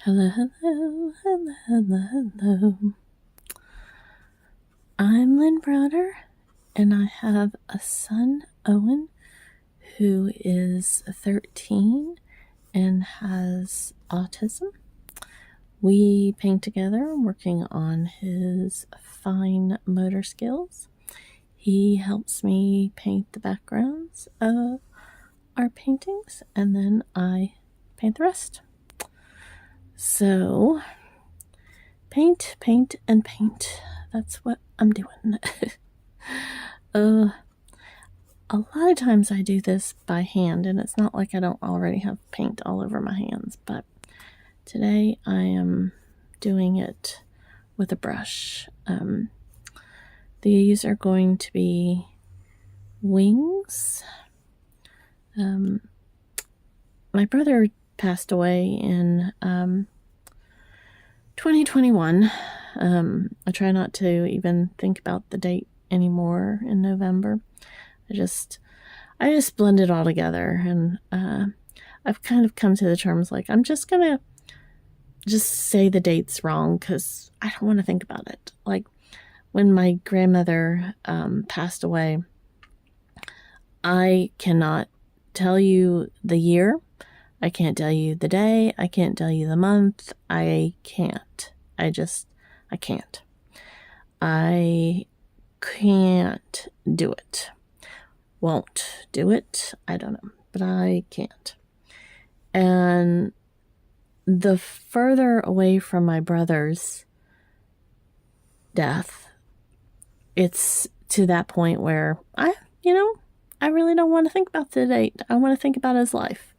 Hello, hello, hello, hello, hello. I'm Lynn Browder, and I have a son, Owen, who is 13 and has autism. We paint together, working on his fine motor skills. He helps me paint the backgrounds of our paintings, and then I paint the rest. So, paint, paint, and paint. That's what I'm doing. A lot of times I do this by hand, and it's not like I don't already have paint all over my hands, but today I am doing it with a brush. These are going to be wings. My brother passed away in 2021. I try not to even think about the date anymore in November. I just blend it all together, and I've kind of come to the terms like I'm just gonna say the dates wrong because I don't want to think about it. Like when my grandmother passed away, I cannot tell you the year. I can't tell you the day. I can't tell you the month. I can't. I can't. I can't do it. Won't do it. I don't know. But I can't. And the further away from my brother's death, it's to that point where I really don't want to think about the date. I want to think about his life.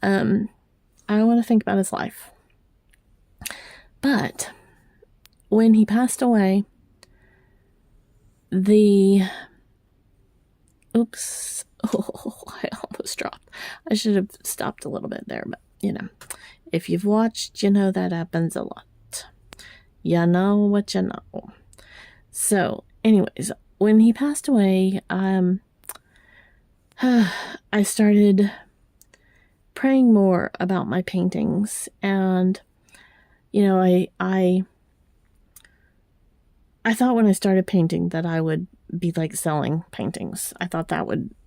I want to think about his life. But when he passed away, I almost dropped. I should have stopped a little bit there, but if you've watched, that happens a lot. You know what you know. So, anyways, when he passed away, I started praying more about my paintings, and I thought when I started painting that I would be like selling paintings. I thought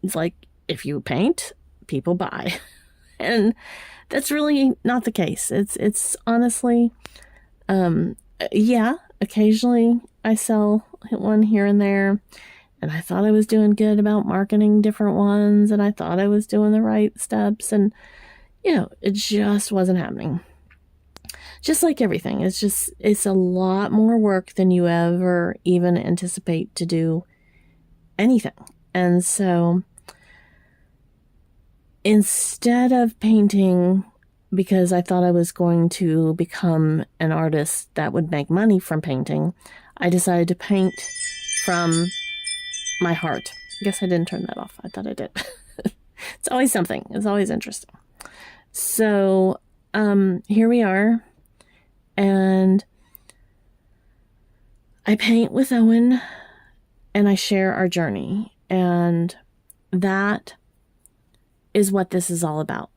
it's like, if you paint, people buy. And that's really not the case. It's honestly, occasionally I sell one here and there, and I thought I was doing good about marketing different ones, and I thought I was doing the right steps, and it just wasn't happening. Just like everything, it's a lot more work than you ever even anticipate to do anything. And so instead of painting because I thought I was going to become an artist that would make money from painting, I decided to paint from my heart. I guess I didn't turn that off. I thought I did. It's always something. It's always interesting. So, here we are, and I paint with Owen, and I share our journey, and that is what this is all about.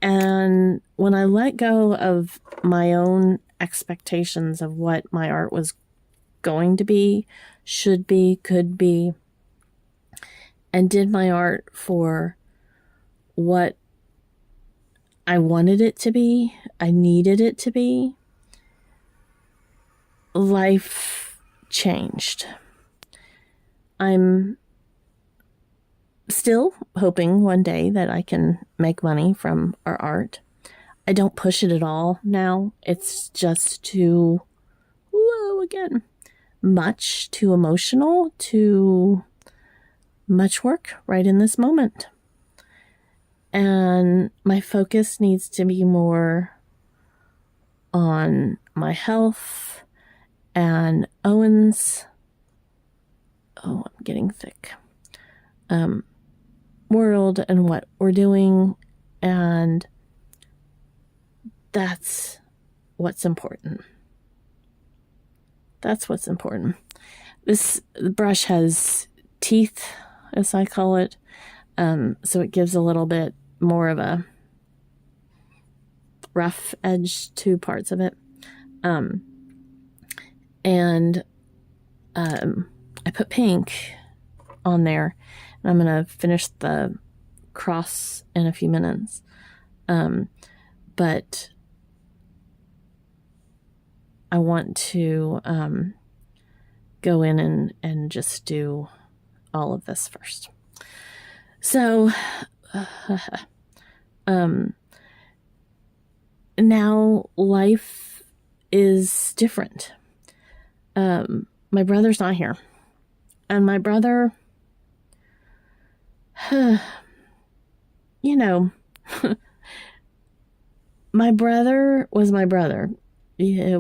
And when I let go of my own expectations of what my art was going to be, should be, could be, and did my art for what I wanted it to be, I needed it to be, life changed. I'm still hoping one day that I can make money from our art. I don't push it at all now. It's just too, much, too emotional, too much work right in this moment. And my focus needs to be more on my health and Owen's, I'm getting thick, world and what we're doing. And that's what's important. That's what's important. This brush has teeth, as I call it. So it gives a little bit more of a rough edge to parts of it. And I put pink on there, and I'm going to finish the cross in a few minutes. But I want to go in and just do all of this first. So now life is different. My brother's not here. And my brother, you know, my brother was my brother. Yeah,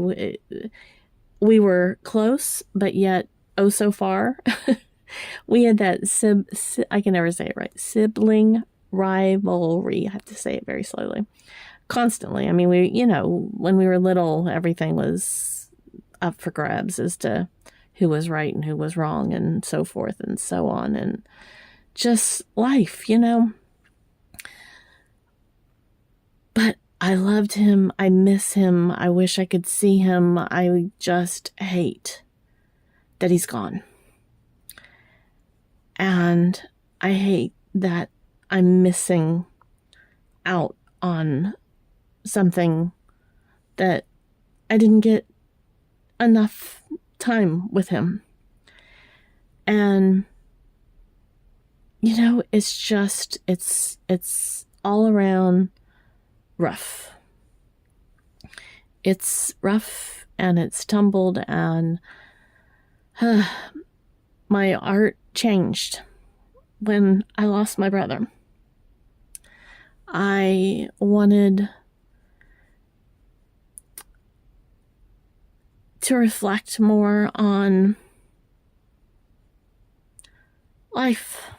we were close, but yet oh so far. We had that I can never say it right. Sibling rivalry. I have to say it very slowly. Constantly. I mean, when we were little, everything was up for grabs as to who was right and who was wrong and so forth and so on. And just life, But I loved him. I miss him. I wish I could see him. I just hate that he's gone. And I hate that I'm missing out on something that I didn't get enough time with him. And, it's all around rough. It's rough and it's tumbled, and my art changed when I lost my brother. I wanted to reflect more on life.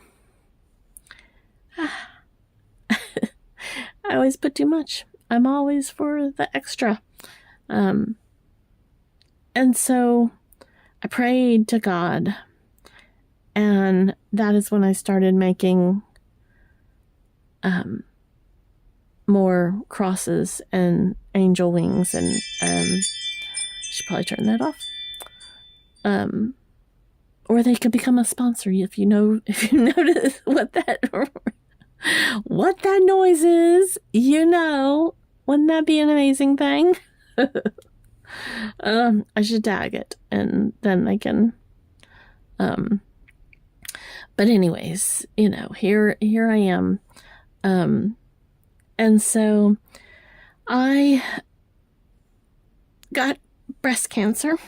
I always put too much. I'm always for the extra. And so I prayed to God, and that is when I started making more crosses and angel wings, and I should probably turn that off. Or they could become a sponsor if you notice what that noise is, wouldn't that be an amazing thing? I should tag it, and then I can, but anyways, here I am. And so I got breast cancer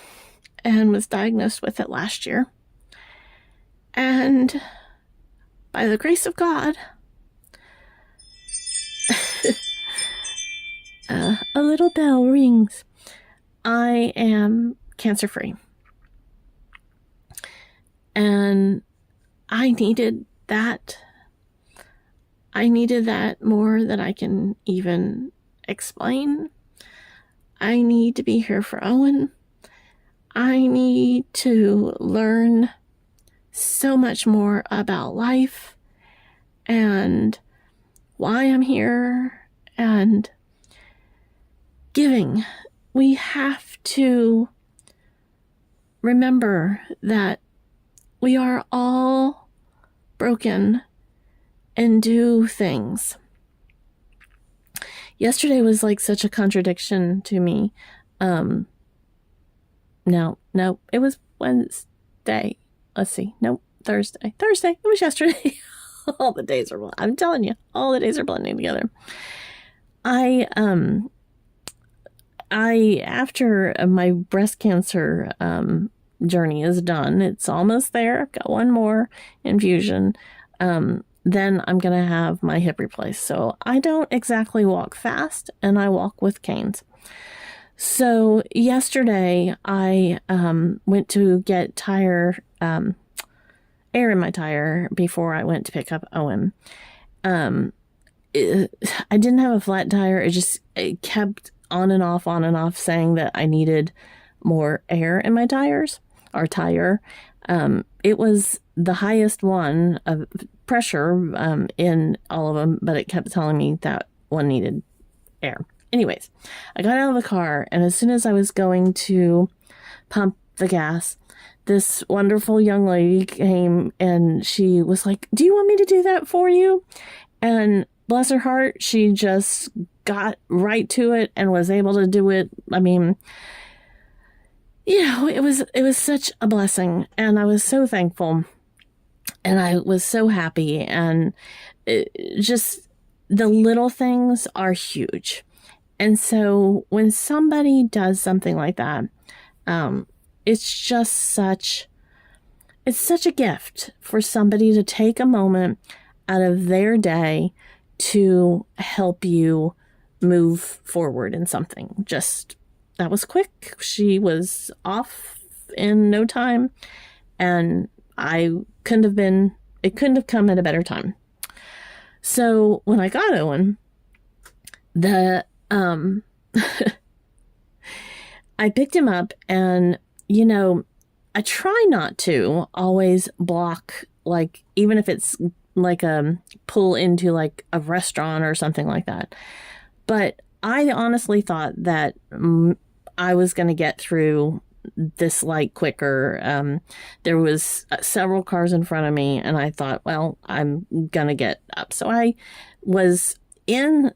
and was diagnosed with it last year. And by the grace of God, a little bell rings. I am cancer-free. And I needed that. I needed that more than I can even explain. I need to be here for Owen. I need to learn so much more about life and why I'm here and giving. We have to remember that we are all broken and do things. Yesterday was like such a contradiction to me. No, it was Wednesday. Let's see. Nope, Thursday. It was yesterday. All the days are, I'm telling you, all the days are blending together. After my breast cancer journey is done, it's almost there. I've got one more infusion. Then I'm going to have my hip replaced. So I don't exactly walk fast, and I walk with canes. So yesterday I went to get air in my tire before I went to pick up Owen. I didn't have a flat tire. It kept on and off saying that I needed more air in my tires, or tire. It was the highest one of pressure in all of them, but it kept telling me that one needed air. Anyways, I got out of the car, and as soon as I was going to pump the gas, this wonderful young lady came and she was like, "Do you want me to do that for you?" And bless her heart, she just got right to it and was able to do it. I mean, it was such a blessing, and I was so thankful, and I was so happy, and just the little things are huge. And so when somebody does something like that, it's just such a gift for somebody to take a moment out of their day to help you move forward in something. Just, that was quick. She was off in no time, and it couldn't have come at a better time. So when I got Owen, I picked him up, and I try not to always block, like, even if it's like a pull into like a restaurant or something like that. But I honestly thought that I was going to get through this light quicker. There was several cars in front of me, and I thought, well, I'm going to get up. So I was in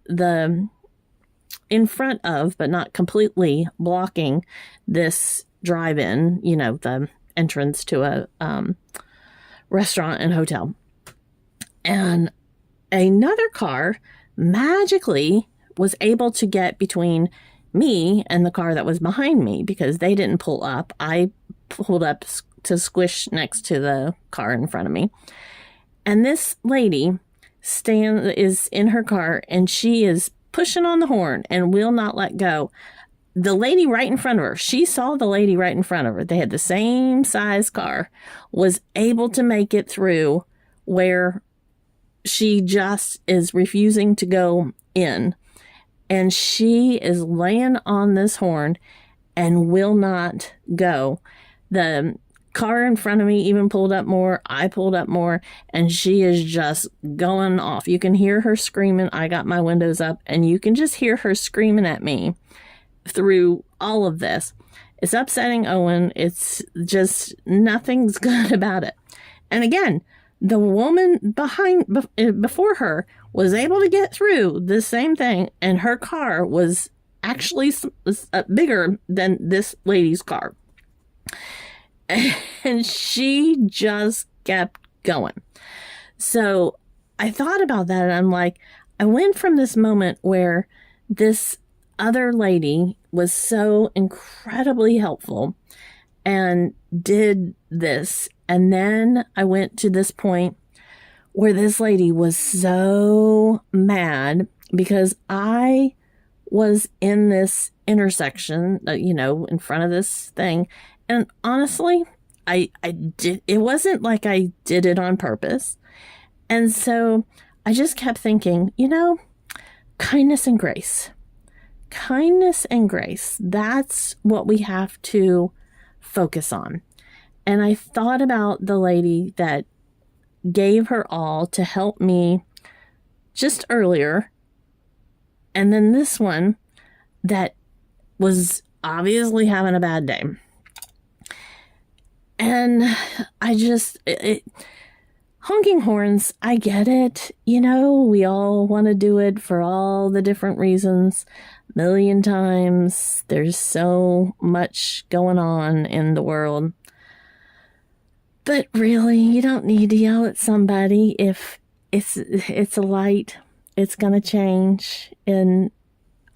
front of, but not completely blocking this drive-in, the entrance to a restaurant and hotel. And another car magically was able to get between me and the car that was behind me, because they didn't pull up. I pulled up to squish next to the car in front of me. And this lady is in her car, and she is pushing on the horn and will not let go. The lady right in front of her, she saw the lady right in front of her. They had the same size car, was able to make it through where she just is refusing to go in. And she is laying on this horn and will not go. The car in front of me even pulled up more. I pulled up more, and she is just going off. You can hear her screaming. I got my windows up, and you can just hear her screaming at me through all of this. It's upsetting Owen. It's just, nothing's good about it. And again, the woman before her was able to get through the same thing, and her car was actually bigger than this lady's car. And she just kept going. So I thought about that, and I'm like, I went from this moment where this other lady was so incredibly helpful and did this, and then I went to this point where this lady was so mad because I was in this intersection, in front of this thing. And honestly, it wasn't like I did it on purpose. And so I just kept thinking, kindness and grace. Kindness and grace. That's what we have to focus on. And I thought about the lady that gave her all to help me just earlier. And then this one that was obviously having a bad day. And I just, honking horns, I get it. We all want to do it for all the different reasons. A million times. There's so much going on in the world. But really, you don't need to yell at somebody if it's a light. It's going to change. And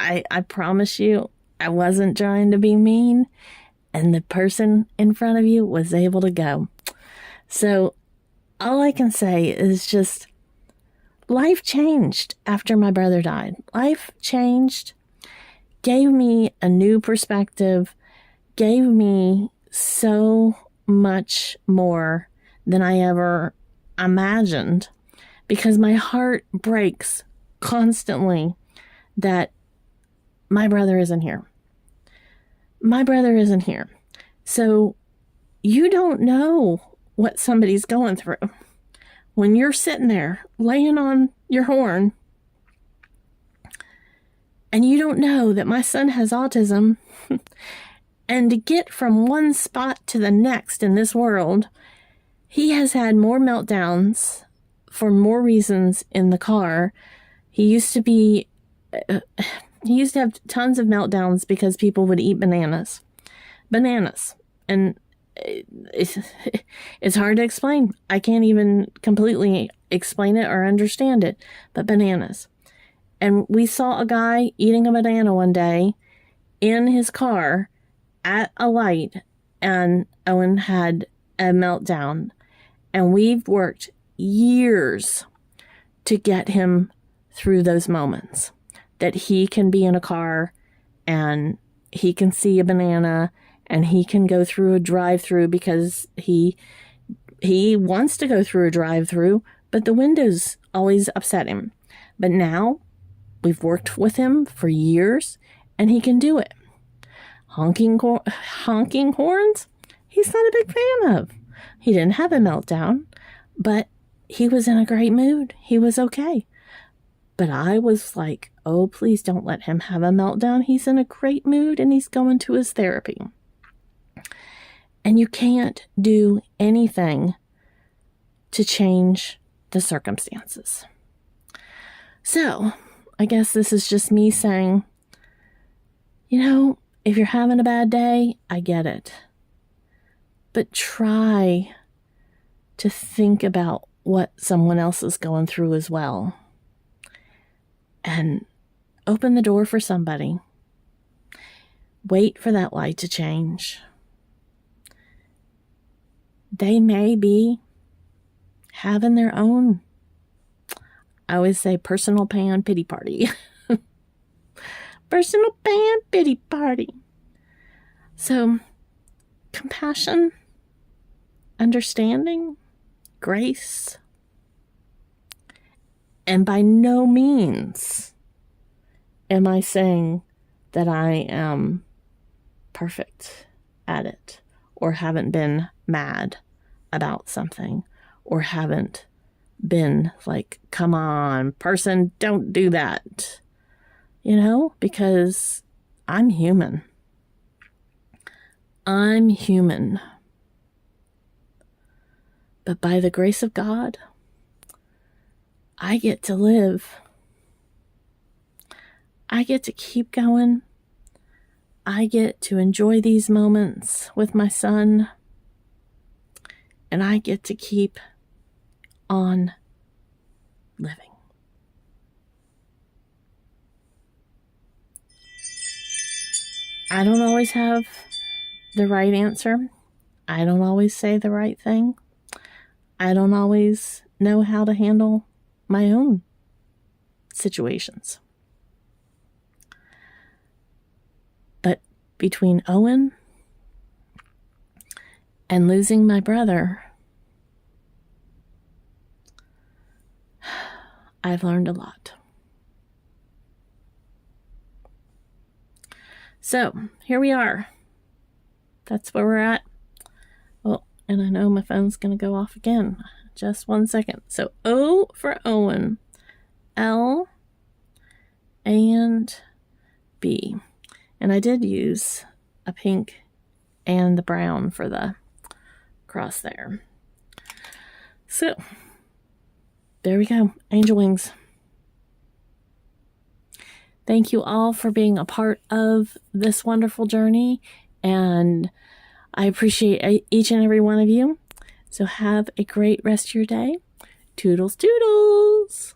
I promise you, I wasn't trying to be mean. And the person in front of you was able to go. So all I can say is just, life changed after my brother died. Life changed, gave me a new perspective, gave me so much more than I ever imagined, because my heart breaks constantly that my brother isn't here. My brother isn't here. So you don't know what somebody's going through. When you're sitting there laying on your horn, and you don't know that my son has autism, and to get from one spot to the next in this world, he has had more meltdowns for more reasons in the car. He used to have tons of meltdowns because people would eat bananas. And it's hard to explain. I can't even completely explain it or understand it, but bananas. And we saw a guy eating a banana one day in his car at a light, and Owen had a meltdown. And we've worked years to get him through those moments, that he can be in a car and he can see a banana and he can go through a drive-through because he wants to go through a drive-through, but the windows always upset him. But now we've worked with him for years and he can do it. Honking horns, he's not a big fan of. He didn't have a meltdown, but he was in a great mood. He was okay. But I was like, oh, please don't let him have a meltdown. He's in a great mood and he's going to his therapy. And you can't do anything to change the circumstances. So I guess this is just me saying, if you're having a bad day, I get it. But try to think about what someone else is going through as well. And open the door for somebody. Wait for that light to change. They may be having their own, I always say, personal pan pity party. Personal pan pity party. So, compassion, understanding, grace, and by no means am I saying that I am perfect at it or haven't been mad about something or haven't been like, come on, person, don't do that. Because I'm human. I'm human. But by the grace of God, I get to live. I get to keep going. I get to enjoy these moments with my son. And I get to keep on living. I don't always have the right answer. I don't always say the right thing. I don't always know how to handle my own situations. But between Owen and losing my brother, I've learned a lot. So, here we are. That's where we're at. Well, and I know my phone's going to go off again. Just 1 second. So, O for Owen. L and B. And I did use a pink and the brown for the cross there. So, there we go. Angel wings. Thank you all for being a part of this wonderful journey, and I appreciate each and every one of you. So have a great rest of your day. Toodles, toodles!